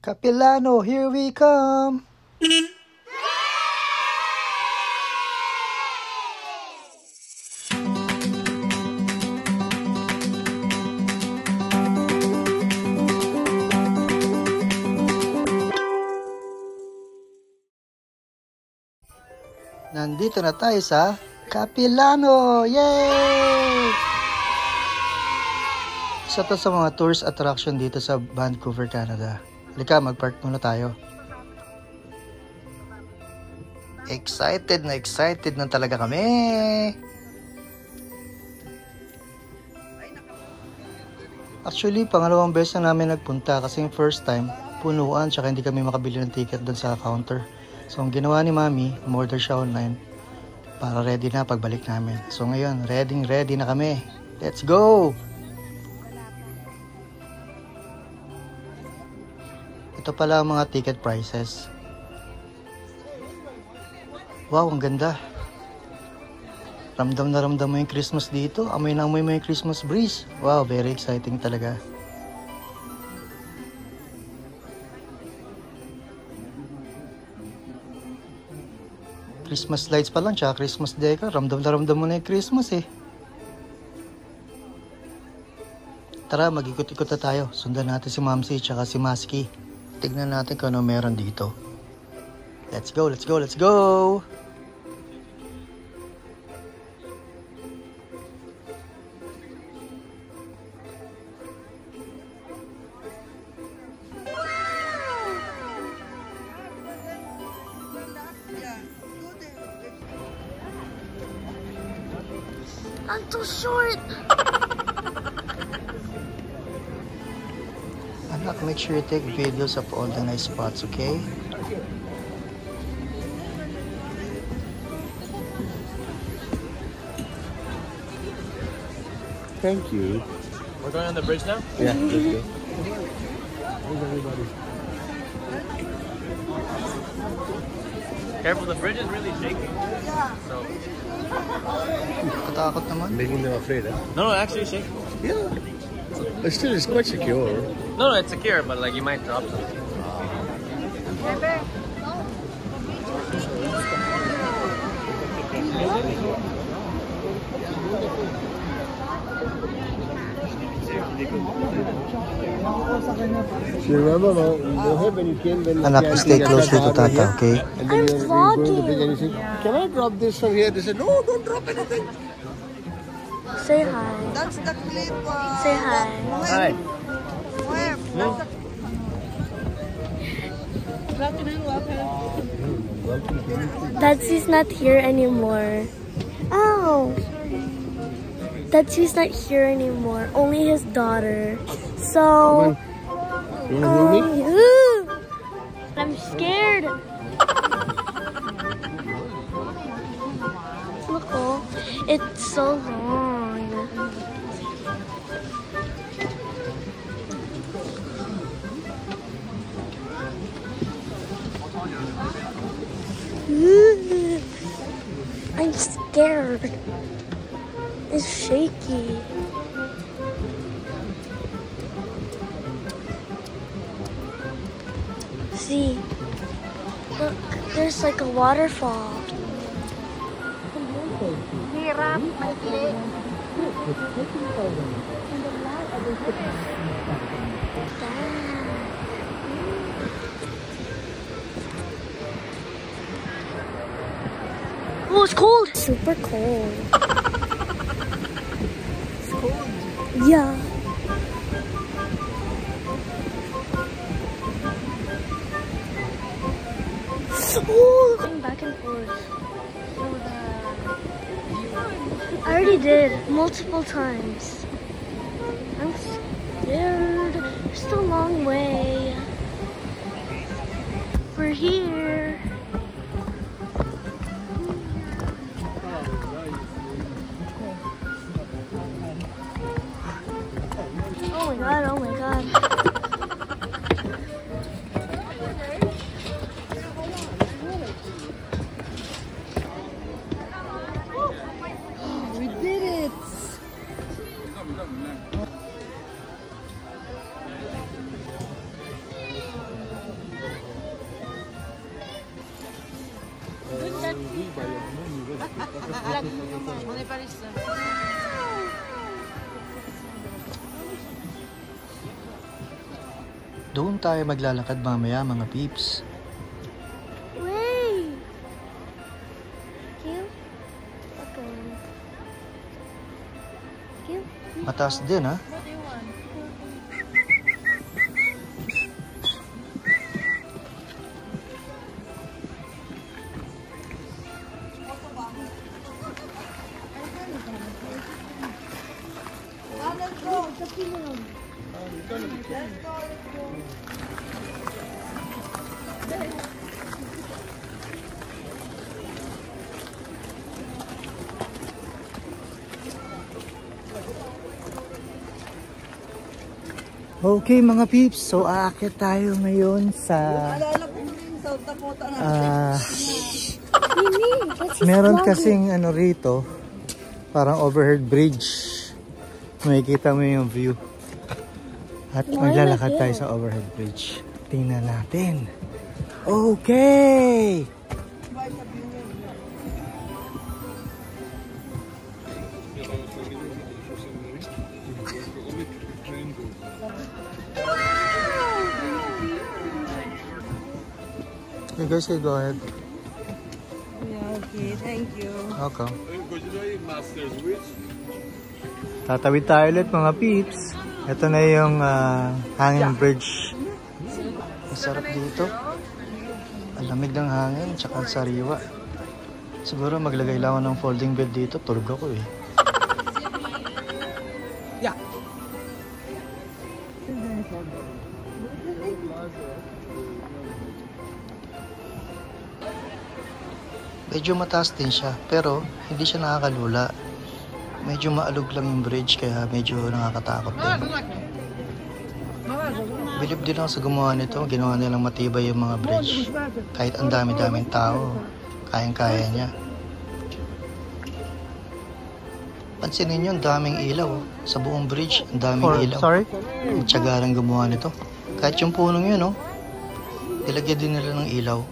Capilano, here we come! Nandito na tayo sa Capilano! Yay! Isa to sa mga tourist attraction dito sa Vancouver, Canada. Halika, mag-park muna tayo. Excited na talaga kami! Actually, pangalawang beses na namin nagpunta kasi yung first time, punuan tsaka hindi kami makabili ng ticket doon sa counter. So, ang ginawa ni Mami, umorder siya online para ready na pagbalik namin. So, ngayon, ready na kami. Let's go! Ito pala ang mga ticket prices. Wow, ang ganda. Ramdam na ramdam mo yung Christmas dito. Amoy na amoy mo yung Christmas breeze. Wow, very exciting talaga. Christmas lights pa lang, tsaka Christmas decor. Ramdam na ramdam mo na yung Christmas eh. Tara, mag-ikot-ikot na tayo. Sundan natin si Mamsi tsaka si Maski. Tignan natin kung ano meron dito. Let's go, let's go, let's go! I'm too short! Anak, make sure you take videos of all the nice spots, okay? Thank you. We're going on the bridge now? Yeah, let's go. Where's everybody? Careful, the bridge is really shaky. So. Katakot naman. Making them afraid, huh? No, actually shaky. Yeah. But still, it's quite secure. No, it's secure, but like you might drop something. You remember, when you came, when Anak, stay closer to Tata, okay? and then you're going to the bridge and you say, vlogging. can I drop this from here? They said, no, don't drop anything. Say hi. That's the clip. Say hi. Hi. Where? Dadsy's not here anymore. Ow! Dadsy's not here anymore. Only his daughter. So... You want to hear me? I'm scared. Look, oh, it's so long. I'm scared. It's shaky. See, look, there's like a waterfall. Hirap, maikli. Oh, it's cold. Super cold. It's cold. Yeah. Oh, going back and forth. I already did multiple times. I'm scared. It's a long way. We're here. Oh my god, oh my god. We did it. Doon tayo maglalakad mamaya mga peeps. Wait. Cute. Okay. Cute. Mataas din ha. Okay mga peeps, so aakyat tayo ngayon sa meron kasing ano rito, parang overhead bridge. Makikita mo yung view. At maglalakad tayo sa overhead bridge. Tingnan natin. Okay! You guys can go ahead. Yeah, okay, thank you. Okay. Tatawid tayo ulit mga peeps. Ito na yung hanging bridge. Masarap dito. Ang lamig ng hangin, tsaka ang sariwa. Siguro maglagay lang ako ng folding bed dito. Tulog ako eh. Yeah. Medyo mataas din siya, pero hindi siya nakakalula. Medyo maalog lang yung bridge, kaya medyo nakakatakot din. Bilib din ako sa gumawa nito. Ginawa nilang matibay yung mga bridge. Kahit ang dami-daming tao, kayang-kaya niya. Pansinin nyo, ang daming ilaw. Sa buong bridge, ang daming ilaw. Sorry? Ang tiyaga lang gumawa nito. Kahit yung punong yun, oh, nilagyan din nila ng ilaw.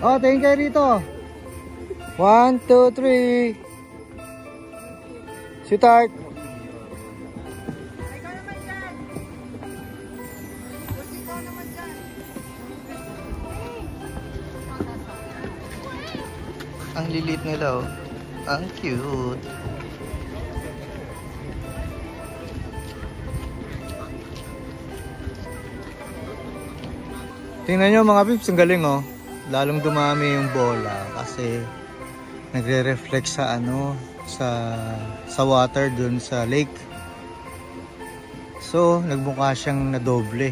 Oh, tingin kayo rito. 1, 2, 3. Sweetheart. Ang lilit nila, oh. Ang cute. Tingnan nyo mga pips, ang galing, oh. Lalong dumami yung bola kasi nagre-reflect sa ano, sa water dun sa lake. So, nagmukha siyang nadoble.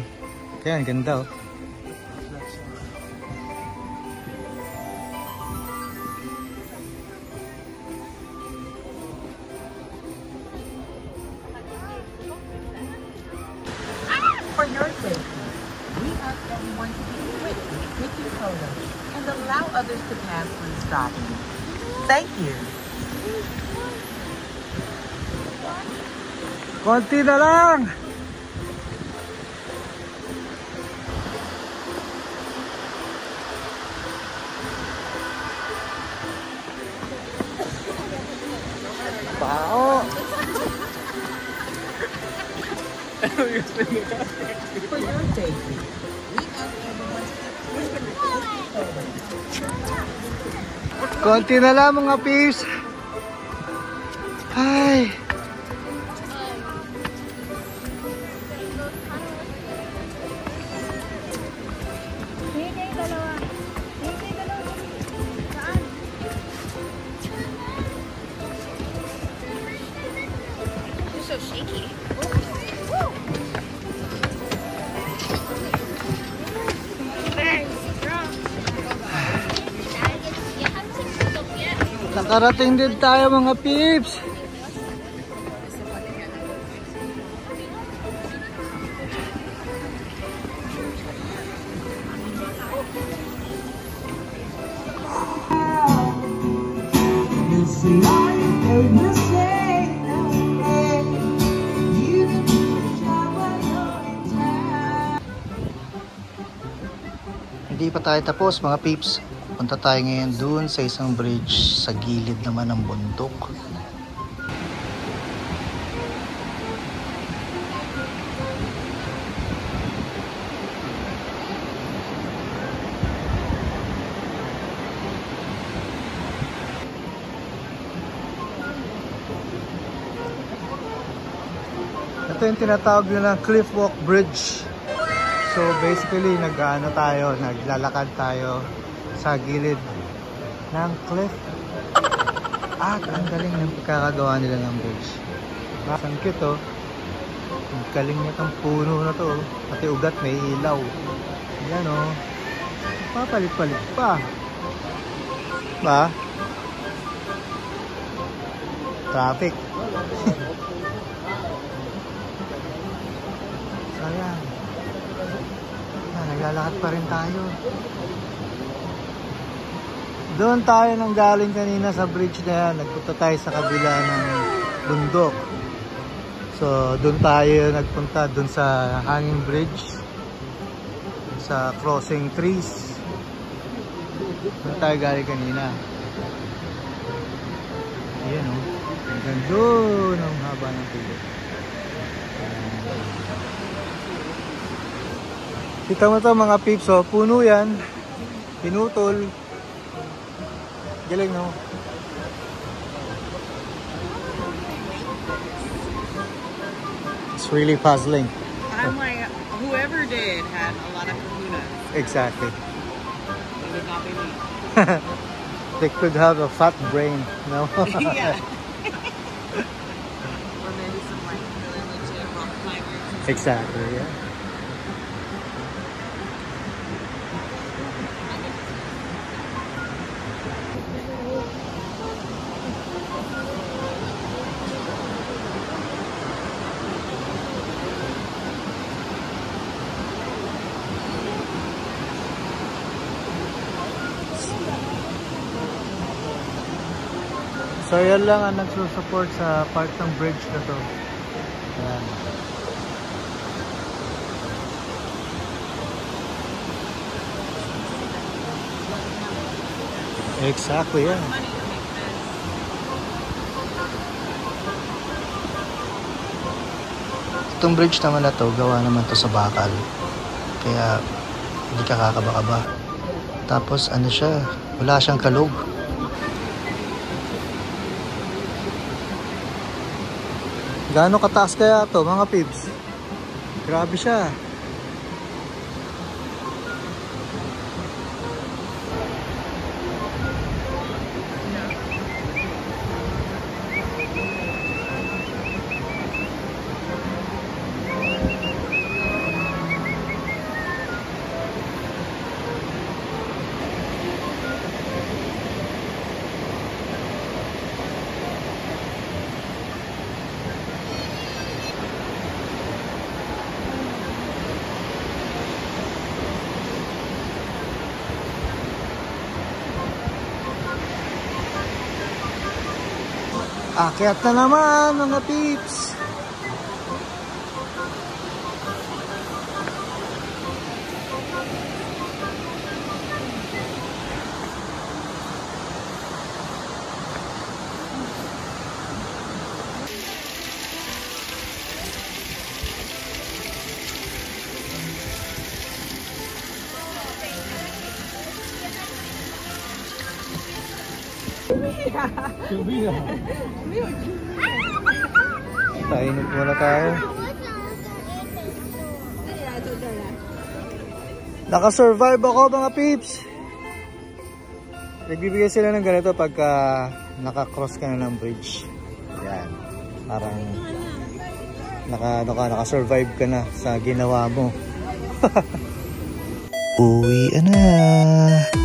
Kaya ang ganda, oh. For your sake, we ask everyone to be quick with your photo and allow others to pass when stopping. Thank you. Konti na lang! Bao! For your safety, we ask everyone to be quick with your photo. Konti na lang mga peeps. Ay! So shaky. Very strong. Nakarating din tayo mga peeps. Hindi pa tayo tapos mga peeps. Punta tayo ngayon dun sa isang bridge sa gilid naman ng bundok. Ito yung tinatawag nila Cliff Walk Bridge. So basically naglalakad tayo sa gilid ng cliff. At ang galing ng pagkakagawa nila ng bridge. Ang cute oh. Ang galing nitong puno na to. Pati ugat may ilaw. Yan oh. Papalit-palit pa. Ba? Traffic. Ayan. Naglalakad pa rin tayo. Doon tayo nang galing kanina sa bridge na yan. Nagpunta tayo sa kabila ng bundok. So doon tayo nagpunta doon sa hanging bridge. Sa crossing trees. Doon tayo galing kanina. Ayan o. Hanggang doon ang haba ng pilo. Kita mo to mga peeps, oh, puno yan, pinutol, galing no? It's really puzzling. I'm like, whoever did had a lot of kahunas. Exactly. It would not be me. They could have a fat brain, no? Yeah. Or maybe some like really legit rock climbers. Exactly, yeah. So yan lang ang nagsusupport sa part ng bridge na to. Ayan. Exactly, yeah. Itong bridge naman na to, gawa naman to sa bakal. Kaya hindi ka kakaba-kaba. Tapos ano siya, wala siyang kalog. Gaano kataas kaya to mga peeps? Grabe siya. Akyat na naman mga peeps. Tainip muna tayo. Naka-survive ako mga peeps. Nagbibigay sila ng ganito pagka naka-cross ka na ng bridge. Yan. Parang naka-survive ka na sa ginawa mo. Uwi na.